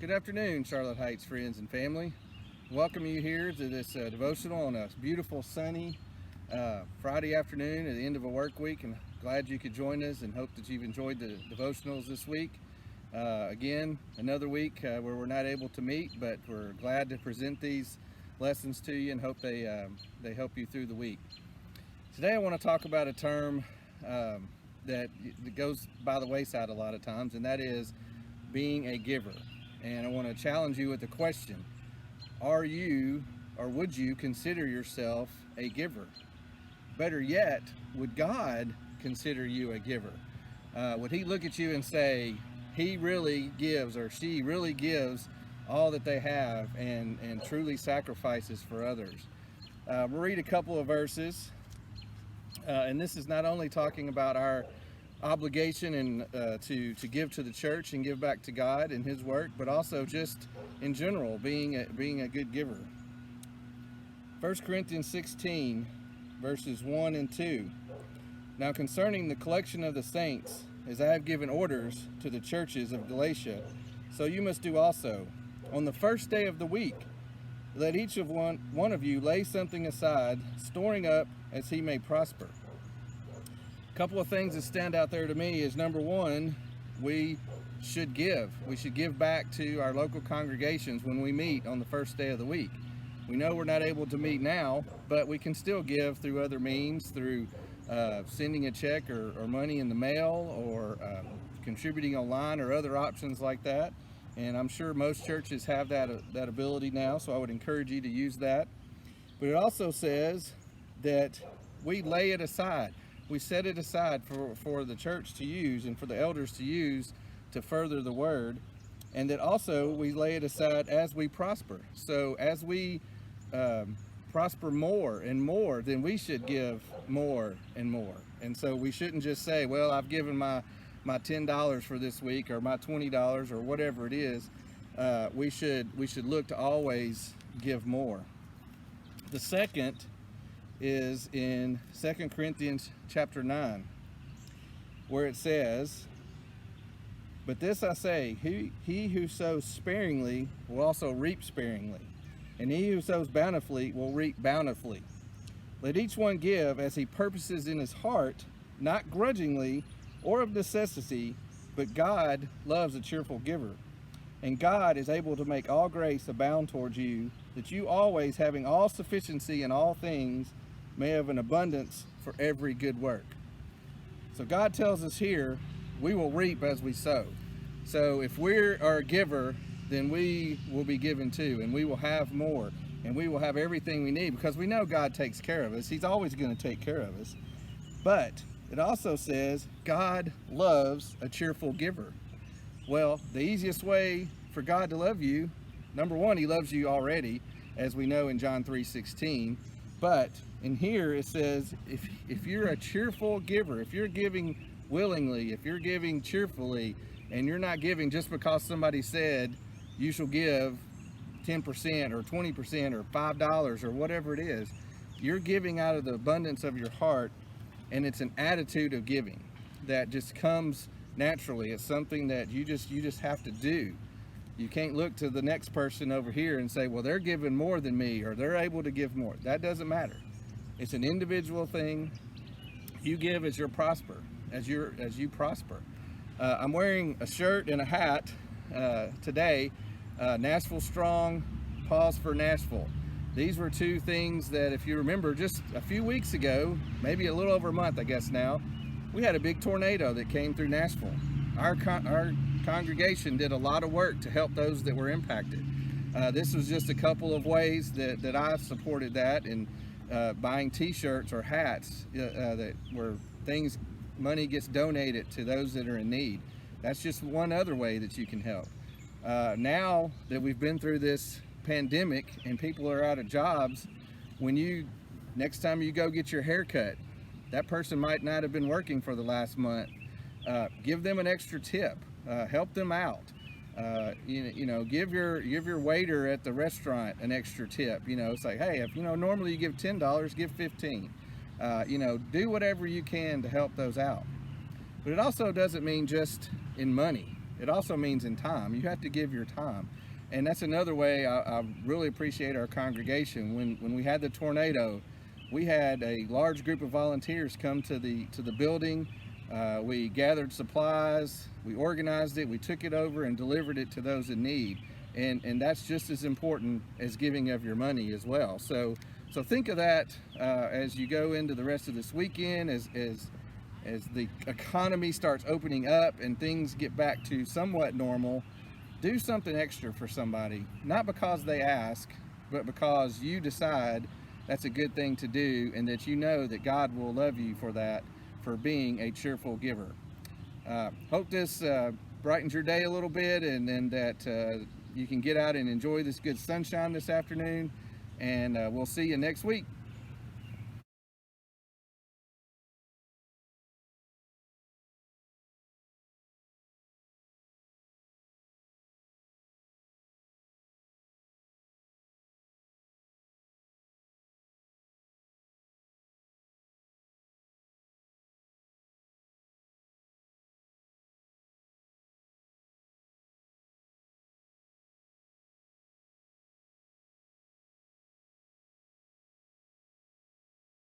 Good afternoon, Charlotte Heights friends and family. Welcome you here to this devotional on a beautiful sunny Friday afternoon at the end of a work week, and glad you could join us and hope that you've enjoyed the devotionals this week. Again, another week where we're not able to meet, but we're glad to present these lessons to you and hope they help you through the week. Today I want to talk about a term that goes by the wayside a lot of times, and that is being a giver. And I want to challenge you with a question. Are you, or would you consider yourself a giver? Better yet, would God consider you a giver? Would he look at you and say, he really gives, or she really gives all that they have and truly sacrifices for others? We'll read a couple of verses. And this is not only talking about our obligation and to give to the church and give back to God and his work, but also just in general being a good giver. 1 Corinthians 16 verses 1 and 2. Now concerning the collection of the saints, as I have given orders to the churches of Galatia, so you must do also. On the first day of the week, let each of one of you lay something aside, storing up as he may prosper. Couple of things that stand out there to me is, number one, we should give. We should give back to our local congregations when we meet on the first day of the week. We know we're not able to meet now, but we can still give through other means, through sending a check or money in the mail, or contributing online, or other options like that. And I'm sure most churches have that ability now, so I would encourage you to use that. But it also says that we lay it aside. We set it aside for the church to use and for the elders to use to further the word, and that also we lay it aside as we prosper. So as we prosper more and more, then we should give more and more. And so we shouldn't just say, well, I've given my $10 for this week, or my $20, or whatever it is. We should look to always give more. The second is in 2 Corinthians chapter 9, where it says, but this I say, he who sows sparingly will also reap sparingly, and he who sows bountifully will reap bountifully. Let each one give as he purposes in his heart, not grudgingly or of necessity, but God loves a cheerful giver. And God is able to make all grace abound towards you, that you always, having all sufficiency in all things, may have an abundance for every good work. So God tells us here, we will reap as we sow. So if we are a giver, then we will be given too, and we will have more, and we will have everything we need, because we know God takes care of us. He's always going to take care of us. But it also says God loves a cheerful giver. Well, the easiest way for God to love you, number one, he loves you already, as we know in John 3:16. But in here it says, if you're a cheerful giver, if you're giving willingly, if you're giving cheerfully, and you're not giving just because somebody said you shall give 10% or 20% or $5 or whatever it is, you're giving out of the abundance of your heart, and it's an attitude of giving that just comes naturally. It's something that you just have to do. You can't look to the next person over here and say, well, they're giving more than me, or they're able to give more. That doesn't matter. It's an individual thing. You give as you prosper, as you prosper. I'm wearing a shirt and a hat today. Nashville Strong, Pause for Nashville. These were two things that, if you remember, just a few weeks ago, maybe a little over a month, I guess now, we had a big tornado that came through Nashville. Our congregation did a lot of work to help those that were impacted. This was just a couple of ways that I supported that, and buying t-shirts or hats that where money gets donated to those that are in need. That's just one other way that you can help. Now that we've been through this pandemic and people are out of jobs, next time you go get your hair cut, that person might not have been working for the last month. Give them an extra tip. Help them out. Give your waiter at the restaurant an extra tip. It's like, hey, if normally you give $10, give $15. Do whatever you can to help those out. But it also doesn't mean just in money. It also means in time. You have to give your time. And that's another way I really appreciate our congregation. When we had the tornado, we had a large group of volunteers come to the building. We gathered supplies, we organized it, we took it over and delivered it to those in need. And that's just as important as giving of your money as well. So think of that as you go into the rest of this weekend, as the economy starts opening up and things get back to somewhat normal. Do something extra for somebody, not because they ask, but because you decide that's a good thing to do, and that you know that God will love you for that, for being a cheerful giver. Hope this brightens your day a little bit, and that you can get out and enjoy this good sunshine this afternoon, and we'll see you next week.